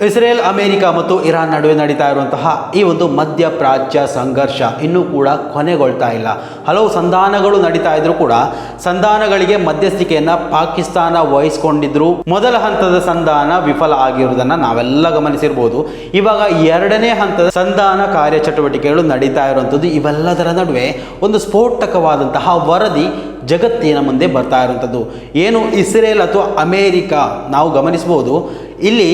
Israel, America ಮತ್ತು Iran ನಡುವೆ ನಡೀತಾ ಇರುವಂತಹ ಈ ಒಂದು ಮಧ್ಯಪ್ರಾಚ್ಯ ಸಂಘರ್ಷ ಇನ್ನೂ ಕೂಡ ಕೊನೆಗೊಳ್ತಾ ಇಲ್ಲ. ಹಲವು ಸಂಧಾನಗಳು ನಡೀತಾ ಇದ್ರೂ ಕೂಡ ಸಂಧಾನಗಳಿಗೆ ಮಧ್ಯಸ್ಥಿಕೆಯನ್ನ ಪಾಕಿಸ್ತಾನ ವಹಿಸಿಕೊಂಡಿದ್ರು. ಮೊದಲ ಹಂತದ ಸಂಧಾನ ವಿಫಲ ಆಗಿರುವುದನ್ನು ನಾವೆಲ್ಲ ಗಮನಿಸಿರ್ಬೋದು. ಇವಾಗ ಎರಡನೇ ಹಂತದ ಸಂಧಾನ ಕಾರ್ಯಚಟುವಟಿಕೆಗಳು ನಡೀತಾ ಇರುವಂಥದ್ದು. ಇವೆಲ್ಲದರ ನಡುವೆ ಒಂದು ಸ್ಫೋಟಕವಾದಂತಹ ವರದಿ ಜಗತ್ತಿನ ಮುಂದೆ ಬರ್ತಾ ಇರುವಂಥದ್ದು. ಏನು ಇಸ್ರೇಲ್ ಅಥವಾ ಅಮೇರಿಕ ನಾವು ಗಮನಿಸಬಹುದು, ಇಲ್ಲಿ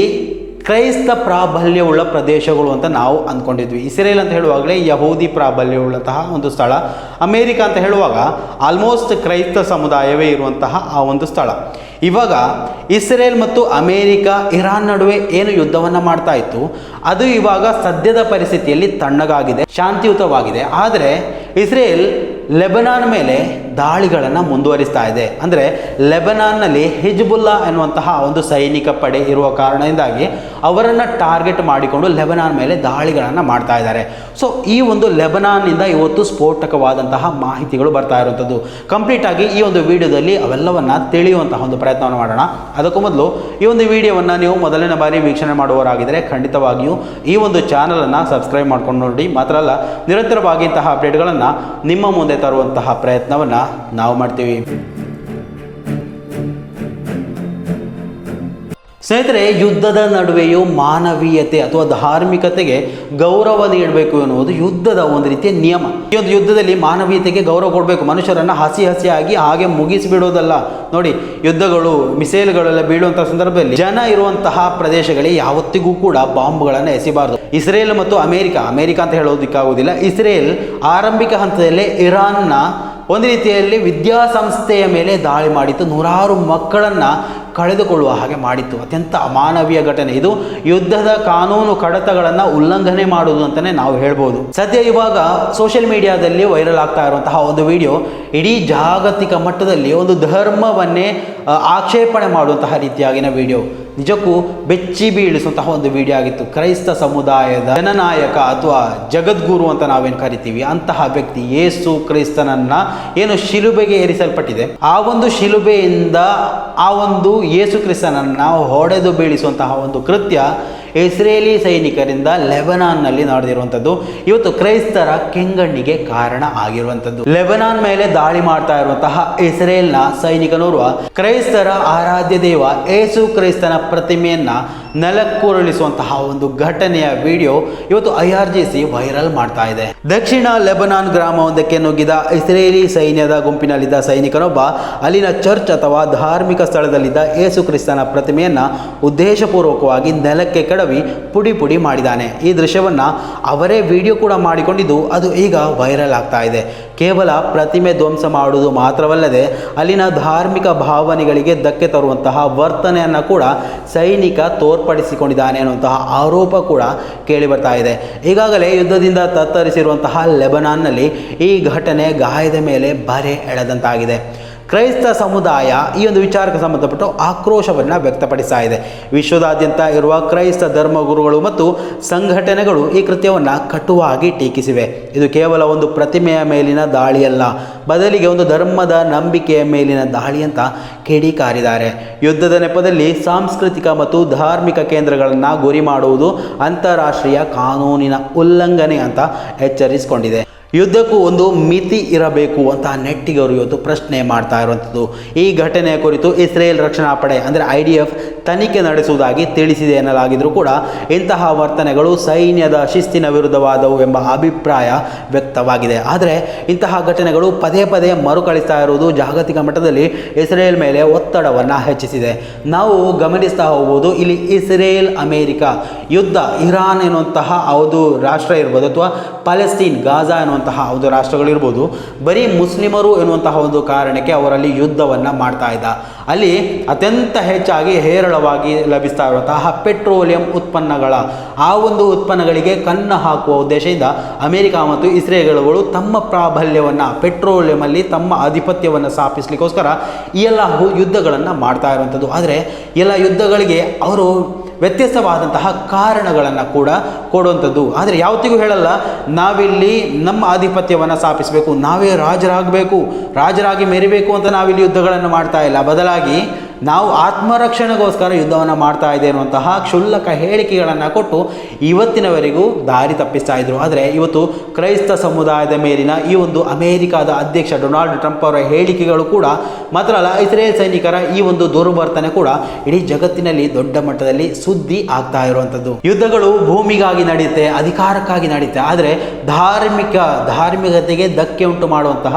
ಕ್ರೈಸ್ತ ಪ್ರಾಬಲ್ಯವುಳ್ಳ ಪ್ರದೇಶಗಳು ಅಂತ ನಾವು ಅಂದ್ಕೊಂಡಿದ್ವಿ. ಇಸ್ರೇಲ್ ಅಂತ ಹೇಳುವಾಗಲೇ ಯಹೂದಿ ಪ್ರಾಬಲ್ಯವುಳ್ಳಂತಹ ಒಂದು ಸ್ಥಳ. ಅಮೇರಿಕ ಅಂತ ಹೇಳುವಾಗ ಆಲ್ಮೋಸ್ಟ್ ಕ್ರೈಸ್ತ ಸಮುದಾಯವೇ ಇರುವಂತಹ ಆ ಒಂದು ಸ್ಥಳ. ಇವಾಗ ಇಸ್ರೇಲ್ ಮತ್ತು ಅಮೇರಿಕ ಇರಾನ್ ನಡುವೆ ಏನು ಯುದ್ಧವನ್ನು ಮಾಡ್ತಾ ಇತ್ತು, ಅದು ಇವಾಗ ಸದ್ಯದ ಪರಿಸ್ಥಿತಿಯಲ್ಲಿ ತಣ್ಣಗಾಗಿದೆ, ಶಾಂತಿಯುತವಾಗಿದೆ. ಆದರೆ ಇಸ್ರೇಲ್ ಲೆಬನಾನ್ ಮೇಲೆ ದಾಳಿಗಳನ್ನು ಮುಂದುವರಿಸ್ತಾ ಇದೆ. ಅಂದರೆ ಲೆಬನಾನ್ನಲ್ಲಿ ಹಿಜ್ಬುಲ್ಲಾ ಎನ್ನುವಂತಹ ಒಂದು ಸೈನಿಕ ಪಡೆ ಇರುವ ಕಾರಣದಿಂದಾಗಿ ಅವರನ್ನು ಟಾರ್ಗೆಟ್ ಮಾಡಿಕೊಂಡು ಲೆಬನಾನ್ ಮೇಲೆ ದಾಳಿಗಳನ್ನು ಮಾಡ್ತಾ ಇದ್ದಾರೆ. ಸೊ ಈ ಒಂದು ಲೆಬನಾನ್ನಿಂದ ಇವತ್ತು ಸ್ಫೋಟಕವಾದಂತಹ ಮಾಹಿತಿಗಳು ಬರ್ತಾ ಇರುವಂಥದ್ದು. ಕಂಪ್ಲೀಟಾಗಿ ಈ ಒಂದು ವಿಡಿಯೋದಲ್ಲಿ ಅವೆಲ್ಲವನ್ನು ತಿಳಿಯುವಂತಹ ಒಂದು ಪ್ರಯತ್ನವನ್ನು ಮಾಡೋಣ. ಅದಕ್ಕೂ ಮೊದಲು ಈ ಒಂದು ವಿಡಿಯೋವನ್ನು ನೀವು ಮೊದಲನೇ ಬಾರಿ ವೀಕ್ಷಣೆ ಮಾಡುವವರಾಗಿದ್ದರೆ ಖಂಡಿತವಾಗಿಯೂ ಈ ಒಂದು ಚಾನಲನ್ನು ಸಬ್ಸ್ಕ್ರೈಬ್ ಮಾಡ್ಕೊಂಡು ನೋಡಿ. ಮಾತ್ರ ಅಲ್ಲ, ನಿರಂತರವಾಗಿ ಇಂತಹ ಅಪ್ಡೇಟ್ಗಳನ್ನು ನಿಮ್ಮ ಮುಂದೆ ತರುವಂತಹ ಪ್ರಯತ್ನವನ್ನು ನಾವು ಮಾಡ್ತೀವಿ. ಸ್ನೇಹಿತರೆ, ಯುದ್ಧದ ನಡುವೆಯೂ ಮಾನವೀಯತೆ ಅಥವಾ ಧಾರ್ಮಿಕತೆಗೆ ಗೌರವ ನೀಡಬೇಕು ಎನ್ನುವುದು ಯುದ್ಧದ ಒಂದು ರೀತಿಯ ನಿಯಮ. ಈ ಒಂದು ಯುದ್ಧದಲ್ಲಿ ಮಾನವೀಯತೆಗೆ ಗೌರವ ಕೊಡಬೇಕು. ಮನುಷ್ಯರನ್ನು ಹಸಿಯಾಗಿ ಹಾಗೆ ಮುಗಿಸಿಬಿಡೋದಲ್ಲ. ನೋಡಿ, ಯುದ್ಧಗಳು ಮಿಸೈಲ್ಗಳೆಲ್ಲ ಬೀಳುವಂತಹ ಸಂದರ್ಭದಲ್ಲಿ ಜನ ಇರುವಂತಹ ಪ್ರದೇಶಗಳಿಗೆ ಯಾವತ್ತಿಗೂ ಕೂಡ ಬಾಂಬ್ಗಳನ್ನು ಎಸಿಬಾರದು. ಇಸ್ರೇಲ್ ಮತ್ತು ಅಮೇರಿಕ ಅಂತ ಹೇಳೋದಕ್ಕಾಗೋದಿಲ್ಲ. ಇಸ್ರೇಲ್ ಆರಂಭಿಕ ಹಂತದಲ್ಲೇ ಇರಾನ್ನ ಒಂದು ರೀತಿಯಲ್ಲಿ ವಿದ್ಯಾಸಂಸ್ಥೆಯ ಮೇಲೆ ದಾಳಿ ಮಾಡಿತ್ತು. ನೂರಾರು ಮಕ್ಕಳನ್ನು ಕಳೆದುಕೊಳ್ಳುವ ಹಾಗೆ ಮಾಡಿತ್ತು. ಅತ್ಯಂತ ಅಮಾನವೀಯ ಘಟನೆ ಇದು. ಯುದ್ಧದ ಕಾನೂನು ಕಡತಗಳನ್ನು ಉಲ್ಲಂಘನೆ ಮಾಡುವುದು ಅಂತಲೇ ನಾವು ಹೇಳ್ಬೋದು. ಸದ್ಯ ಇವಾಗ ಸೋಷಿಯಲ್ ಮೀಡಿಯಾದಲ್ಲಿ ವೈರಲ್ ಆಗ್ತಾ ಇರುವಂತಹ ಒಂದು ವಿಡಿಯೋ ಇಡೀ ಜಾಗತಿಕ ಮಟ್ಟದಲ್ಲಿ ಒಂದು ಧರ್ಮವನ್ನೇ ಆಕ್ಷೇಪಣೆ ಮಾಡುವಂತಹ ರೀತಿಯಾಗಿನ ವಿಡಿಯೋ. ನಿಜಕ್ಕೂ ಬೆಚ್ಚಿ ಬೀಳಿಸುವಂತಹ ಒಂದು ವಿಡಿಯೋ ಆಗಿತ್ತು. ಕ್ರೈಸ್ತ ಸಮುದಾಯದ ಜನನಾಯಕ ಅಥವಾ ಜಗದ್ಗುರು ಅಂತ ನಾವೇನು ಕರಿತೀವಿ, ಅಂತಹ ವ್ಯಕ್ತಿ ಯೇಸು ಕ್ರಿಸ್ತನನ್ನ ಏನು ಶಿಲುಬೆಗೆ ಏರಿಸಲ್ಪಟ್ಟಿದೆ, ಆ ಒಂದು ಶಿಲುಬೆಯಿಂದ ಆ ಒಂದು ಯೇಸು ಕ್ರಿಸ್ತನನ್ನ ಹೊಡೆದು ಬೀಳಿಸುವಂತಹ ಒಂದು ಕೃತ್ಯ ಇಸ್ರೇಲಿ ಸೈನಿಕರಿಂದ ಲೆಬನಾನ್ನಲ್ಲಿ ನಡೆದಿರುವಂಥದ್ದು ಇವತ್ತು ಕ್ರೈಸ್ತರ ಕೆಂಗಣ್ಣಿಗೆ ಕಾರಣ ಆಗಿರುವಂಥದ್ದು. ಲೆಬನಾನ್ ಮೇಲೆ ದಾಳಿ ಮಾಡ್ತಾ ಇರುವಂತಹ ಇಸ್ರೇಲ್ನ ಸೈನಿಕನೋರ್ವ ಕ್ರೈಸ್ತರ ಆರಾಧ್ಯ ದೇವ ಯೇಸು ಕ್ರಿಸ್ತನ ಪ್ರತಿಮೆಯನ್ನ ನೆಲಕ್ಕುರುಳಿಸುವಂತಹ ಒಂದು ಘಟನೆಯ ವಿಡಿಯೋ ಇವತ್ತು IRGC ವೈರಲ್ ಮಾಡ್ತಾ ಇದೆ. ದಕ್ಷಿಣ ಲೆಬನಾನ್ ಗ್ರಾಮವೊಂದಕ್ಕೆ ನುಗ್ಗಿದ ಇಸ್ರೇಲಿ ಸೈನ್ಯದ ಗುಂಪಿನಲ್ಲಿದ್ದ ಸೈನಿಕನೊಬ್ಬ ಅಲ್ಲಿನ ಚರ್ಚ್ ಅಥವಾ ಧಾರ್ಮಿಕ ಸ್ಥಳದಲ್ಲಿದ್ದ ಯೇಸು ಕ್ರಿಸ್ತನ ಪ್ರತಿಮೆಯನ್ನ ಉದ್ದೇಶಪೂರ್ವಕವಾಗಿ ನೆಲಕ್ಕೆ ಕೆಡವಿ ಪುಡಿ ಮಾಡಿದ್ದಾನೆ. ಈ ದೃಶ್ಯವನ್ನ ಅವರೇ ವಿಡಿಯೋ ಕೂಡ ಮಾಡಿಕೊಂಡಿದ್ದು ಅದು ಈಗ ವೈರಲ್ ಆಗ್ತಾ ಇದೆ. ಕೇವಲ ಪ್ರತಿಮೆ ಧ್ವಂಸ ಮಾಡುವುದು ಮಾತ್ರವಲ್ಲದೆ ಅಲ್ಲಿನ ಧಾರ್ಮಿಕ ಭಾವನೆಗಳಿಗೆ ಧಕ್ಕೆ ತರುವಂತಹ ವರ್ತನೆಯನ್ನು ಕೂಡ ಸೈನಿಕ ತೋರ್ಪಡಿಸಿಕೊಂಡಿದ್ದಾನೆ ಅನ್ನುವಂತಹ ಆರೋಪ ಕೂಡ ಕೇಳಿ ಬರ್ತಾ ಇದೆ. ಈಗಾಗಲೇ ಯುದ್ಧದಿಂದ ತತ್ತರಿಸಿರುವಂತಹ ಲೆಬನಾನ್ನಲ್ಲಿ ಈ ಘಟನೆ ಗಾಯದ ಮೇಲೆ ಬರೆ ಎಳೆದಂತಾಗಿದೆ. ಕ್ರೈಸ್ತ ಸಮುದಾಯ ಈ ಒಂದು ವಿಚಾರಕ್ಕೆ ಸಂಬಂಧಪಟ್ಟು ಆಕ್ರೋಶವನ್ನು ವ್ಯಕ್ತಪಡಿಸ್ತಾ ಇದೆ. ವಿಶ್ವದಾದ್ಯಂತ ಇರುವ ಕ್ರೈಸ್ತ ಧರ್ಮಗುರುಗಳು ಮತ್ತು ಸಂಘಟನೆಗಳು ಈ ಕೃತ್ಯವನ್ನು ಕಟುವಾಗಿ ಟೀಕಿಸಿವೆ. ಇದು ಕೇವಲ ಒಂದು ಪ್ರತಿಮೆಯ ಮೇಲಿನ ದಾಳಿಯಲ್ಲ, ಬದಲಿಗೆ ಒಂದು ಧರ್ಮದ ನಂಬಿಕೆಯ ಮೇಲಿನ ದಾಳಿ ಅಂತ ಕಿಡಿಕಾರಿದ್ದಾರೆ. ಯುದ್ಧದ ನೆಪದಲ್ಲಿ ಸಾಂಸ್ಕೃತಿಕ ಮತ್ತು ಧಾರ್ಮಿಕ ಕೇಂದ್ರಗಳನ್ನು ಗುರಿ ಮಾಡುವುದು ಅಂತಾರಾಷ್ಟ್ರೀಯ ಕಾನೂನಿನ ಉಲ್ಲಂಘನೆ ಅಂತ ಎಚ್ಚರಿಸಿಕೊಂಡಿದೆ. ಯುದ್ಧಕ್ಕೂ ಒಂದು ಮಿತಿ ಇರಬೇಕು ಅಂತ ನೆಟ್ಟಿಗರು ಇವತ್ತು ಪ್ರಶ್ನೆ ಮಾಡ್ತಾ ಇರುವಂಥದ್ದು. ಈ ಘಟನೆಯ ಕುರಿತು ಇಸ್ರೇಲ್ ರಕ್ಷಣಾ ಪಡೆ ಅಂದರೆ IDF ತನಿಖೆ ನಡೆಸುವುದಾಗಿ ತಿಳಿಸಿದೆ ಎನ್ನಲಾಗಿದ್ರೂ ಕೂಡ ಇಂತಹ ವರ್ತನೆಗಳು ಸೈನ್ಯದ ಶಿಸ್ತಿನ ವಿರುದ್ಧವಾದವು ಎಂಬ ಅಭಿಪ್ರಾಯ ವ್ಯಕ್ತವಾಗಿದೆ. ಆದರೆ ಇಂತಹ ಘಟನೆಗಳು ಪದೇ ಮರುಕಳಿಸ್ತಾ ಇರುವುದು ಜಾಗತಿಕ ಮಟ್ಟದಲ್ಲಿ ಇಸ್ರೇಲ್ ಮೇಲೆ ಒತ್ತಡವನ್ನು ಹೆಚ್ಚಿಸಿದೆ. ನಾವು ಗಮನಿಸ್ತಾ ಹೋಗ್ಬೋದು, ಇಲ್ಲಿ ಇಸ್ರೇಲ್ ಅಮೇರಿಕ ಯುದ್ಧ, ಇರಾನ್ ಎನ್ನುವಂತಹ ಒಂದು ರಾಷ್ಟ್ರ ಇರ್ಬೋದು ಅಥವಾ ಪ್ಯಾಲೆಸ್ಟೀನ್ ಗಾಜಾ ಎನ್ನುವಂತಹ ಒಂದು ರಾಷ್ಟ್ರಗಳಿರ್ಬೋದು, ಬರೀ ಮುಸ್ಲಿಮರು ಎನ್ನುವಂತಹ ಒಂದು ಕಾರಣಕ್ಕೆ ಅವರಲ್ಲಿ ಯುದ್ಧವನ್ನು ಮಾಡ್ತಾ ಇದ್ದ. ಅಲ್ಲಿ ಅತ್ಯಂತ ಹೆಚ್ಚಾಗಿ ಹೇರಳವಾಗಿ ಲಭಿಸ್ತಾ ಇರುವಂತಹ ಪೆಟ್ರೋಲಿಯಂ ಉತ್ಪನ್ನಗಳ ಆ ಒಂದು ಉತ್ಪನ್ನಗಳಿಗೆ ಕನ್ನ ಹಾಕುವ ಉದ್ದೇಶದಿಂದ ಅಮೆರಿಕ ಮತ್ತು ಇಸ್ರೇಲ್ಗಳು ತಮ್ಮ ಪ್ರಾಬಲ್ಯವನ್ನು ಪೆಟ್ರೋಲಿಯಮಲ್ಲಿ ತಮ್ಮ ಆಧಿಪತ್ಯವನ್ನು ಸ್ಥಾಪಿಸಲಿಕ್ಕೋಸ್ಕರ ಈ ಎಲ್ಲ ಯುದ್ಧಗಳನ್ನು ಮಾಡ್ತಾ ಇರುವಂಥದ್ದು. ಆದರೆ ಎಲ್ಲ ಯುದ್ಧಗಳಿಗೆ ಅವರು ವ್ಯತ್ಯಸ್ತವಾದಂತಹ ಕಾರಣಗಳನ್ನು ಕೂಡ ಕೊಡುವಂಥದ್ದು. ಆದರೆ ಯಾವತ್ತಿಗೂ ಹೇಳಲ್ಲ ನಾವಿಲ್ಲಿ ನಮ್ಮ ಆಧಿಪತ್ಯವನ್ನು ಸ್ಥಾಪಿಸಬೇಕು, ನಾವೇ ರಾಜರಾಗಬೇಕು, ರಾಜರಾಗಿ ಮೆರಿಬೇಕು ಅಂತ ನಾವಿಲ್ಲಿ ಯುದ್ಧಗಳನ್ನು ಮಾಡ್ತಾ ಇಲ್ಲ. ಬದಲಾಗಿ ನಾವು ಆತ್ಮರಕ್ಷಣೆಗೋಸ್ಕರ ಯುದ್ಧವನ್ನು ಮಾಡ್ತಾ ಇದೆ ಅನ್ನುವಂತಹ ಕ್ಷುಲ್ಲಕ ಹೇಳಿಕೆಗಳನ್ನು ಕೊಟ್ಟು ಇವತ್ತಿನವರೆಗೂ ದಾರಿ ತಪ್ಪಿಸ್ತಾ ಇದ್ರು. ಆದರೆ ಇವತ್ತು ಕ್ರೈಸ್ತ ಸಮುದಾಯದ ಮೇಲಿನ ಈ ಒಂದು ಅಮೇರಿಕಾದ ಅಧ್ಯಕ್ಷ ಡೊನಾಲ್ಡ್ ಟ್ರಂಪ್ ಅವರ ಹೇಳಿಕೆಗಳು ಕೂಡ ಮಾತ್ರ ಅಲ್ಲ, ಇಸ್ರೇಲ್ ಸೈನಿಕರ ಈ ಒಂದು ದುರ್ವರ್ತನೆ ಕೂಡ ಇಡೀ ಜಗತ್ತಿನಲ್ಲಿ ದೊಡ್ಡ ಮಟ್ಟದಲ್ಲಿ ಸುದ್ದಿ ಆಗ್ತಾ ಇರುವಂಥದ್ದು. ಯುದ್ಧಗಳು ಭೂಮಿಗಾಗಿ ನಡೆಯುತ್ತೆ, ಅಧಿಕಾರಕ್ಕಾಗಿ ನಡೆಯುತ್ತೆ, ಆದರೆ ಧಾರ್ಮಿಕತೆಗೆ ಧಕ್ಕೆ ಉಂಟು ಮಾಡುವಂತಹ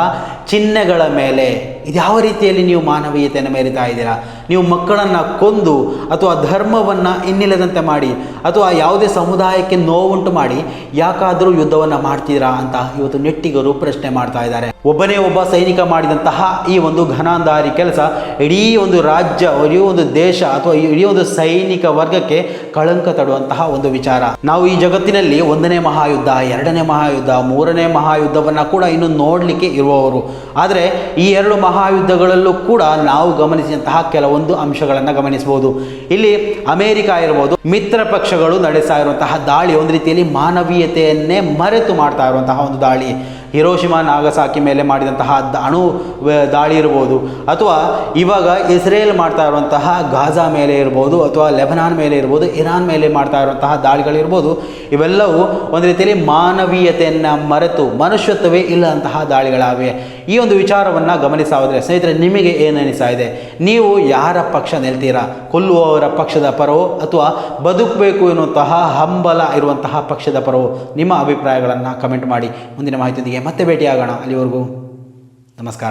ಚಿಹ್ನೆಗಳ ಮೇಲೆ ಇದ್ಯಾವ ರೀತಿಯಲ್ಲಿ ನೀವು ಮಾನವೀಯತೆಯನ್ನು ಮೆರಿತಾ ಇದ್ದೀರಾ? ನೀವು ಮಕ್ಕಳನ್ನು ಕೊಂದು ಅಥವಾ ಧರ್ಮವನ್ನು ಇನ್ನಿಲ್ಲದಂತೆ ಮಾಡಿ ಅಥವಾ ಯಾವುದೇ ಸಮುದಾಯಕ್ಕೆ ನೋವುಂಟು ಮಾಡಿ ಯಾಕಾದರೂ ಯುದ್ಧವನ್ನು ಮಾಡ್ತೀರಾ ಅಂತ ಇವತ್ತು ನೆಟ್ಟಿಗರು ಪ್ರಶ್ನೆ ಮಾಡ್ತಾ ಇದ್ದಾರೆ. ಒಬ್ಬನೇ ಒಬ್ಬ ಸೈನಿಕ ಮಾಡಿದಂತಹ ಈ ಒಂದು ಘನಾಂಧಾರಿ ಕೆಲಸ ಇಡೀ ಒಂದು ರಾಜ್ಯ, ಇಡೀ ಒಂದು ದೇಶ ಅಥವಾ ಇಡೀ ಒಂದು ಸೈನಿಕ ವರ್ಗಕ್ಕೆ ಕಳಂಕ ತಡುವಂತಹ ಒಂದು ವಿಚಾರ. ನಾವು ಈ ಜಗತ್ತಿನಲ್ಲಿ 1ನೇ ಮಹಾಯುದ್ಧ, 2ನೇ ಮಹಾಯುದ್ಧ, 3ನೇ ಮಹಾಯುದ್ಧವನ್ನು ಕೂಡ ಇನ್ನು ನೋಡಲಿಕ್ಕೆ ಇರುವವರು. ಆದರೆ ಈ 2 ಮಹಾಯುದ್ಧಗಳಲ್ಲೂ ಕೂಡ ನಾವು ಗಮನಿಸಿದಂತಹ ಕೆಲವೊಂದು ಅಂಶಗಳನ್ನು ಗಮನಿಸಬಹುದು. ಇಲ್ಲಿ ಅಮೆರಿಕ ಇರಬಹುದು, ಮಿತ್ರ ಪಕ್ಷಗಳು ನಡೆಸ್ತಾ ಇರುವಂತಹ ದಾಳಿ ಒಂದು ರೀತಿಯಲ್ಲಿ ಮಾನವೀಯತೆಯನ್ನೇ ಮರೆತು ಮಾಡ್ತಾ ಇರುವಂತಹ ಒಂದು ದಾಳಿ. ಹಿರೋಶಿಮಾ ನಾಗಸಾಕಿ ಮೇಲೆ ಮಾಡಿದಂತಹ ಅಣು ದಾಳಿ ಇರ್ಬೋದು, ಅಥವಾ ಇವಾಗ ಇಸ್ರೇಲ್ ಮಾಡ್ತಾ ಇರುವಂತಹ ಗಾಜಾ ಮೇಲೆ ಇರ್ಬೋದು, ಅಥವಾ ಲೆಬನಾನ್ ಮೇಲೆ ಇರ್ಬೋದು, ಇರಾನ್ ಮೇಲೆ ಮಾಡ್ತಾ ಇರುವಂತಹ ದಾಳಿಗಳಿರ್ಬೋದು. ಇವೆಲ್ಲವೂ ಒಂದು ರೀತಿಯಲ್ಲಿ ಮಾನವೀಯತೆಯನ್ನು ಮರೆತು ಮನುಷ್ಯತ್ವವೇ ಇಲ್ಲದಂತಹ ದಾಳಿಗಳಾಗಿವೆ. ಈ ಒಂದು ವಿಚಾರವನ್ನು ಗಮನಿಸ್ತಾ ಹೋದರೆ ಸ್ನೇಹಿತರೆ, ನಿಮಗೆ ಏನು ಅನಿಸ್ತಾ ಇದೆ? ನೀವು ಯಾರ ಪಕ್ಷ ನಿಲ್ತೀರಾ? ಕೊಲ್ಲುವವರ ಪಕ್ಷದ ಪರವೋ ಅಥವಾ ಬದುಕಬೇಕು ಎನ್ನುವಂತಹ ಹಂಬಲ ಇರುವಂತಹ ಪಕ್ಷದ ಪರವೋ? ನಿಮ್ಮ ಅಭಿಪ್ರಾಯಗಳನ್ನು ಕಮೆಂಟ್ ಮಾಡಿ. ಮುಂದಿನ ಮಾಹಿತಿಯೊಂದಿಗೆ ಮತ್ತೆ ಭೇಟಿಯಾಗೋಣ. ಅಲ್ಲಿವರೆಗೂ ನಮಸ್ಕಾರ.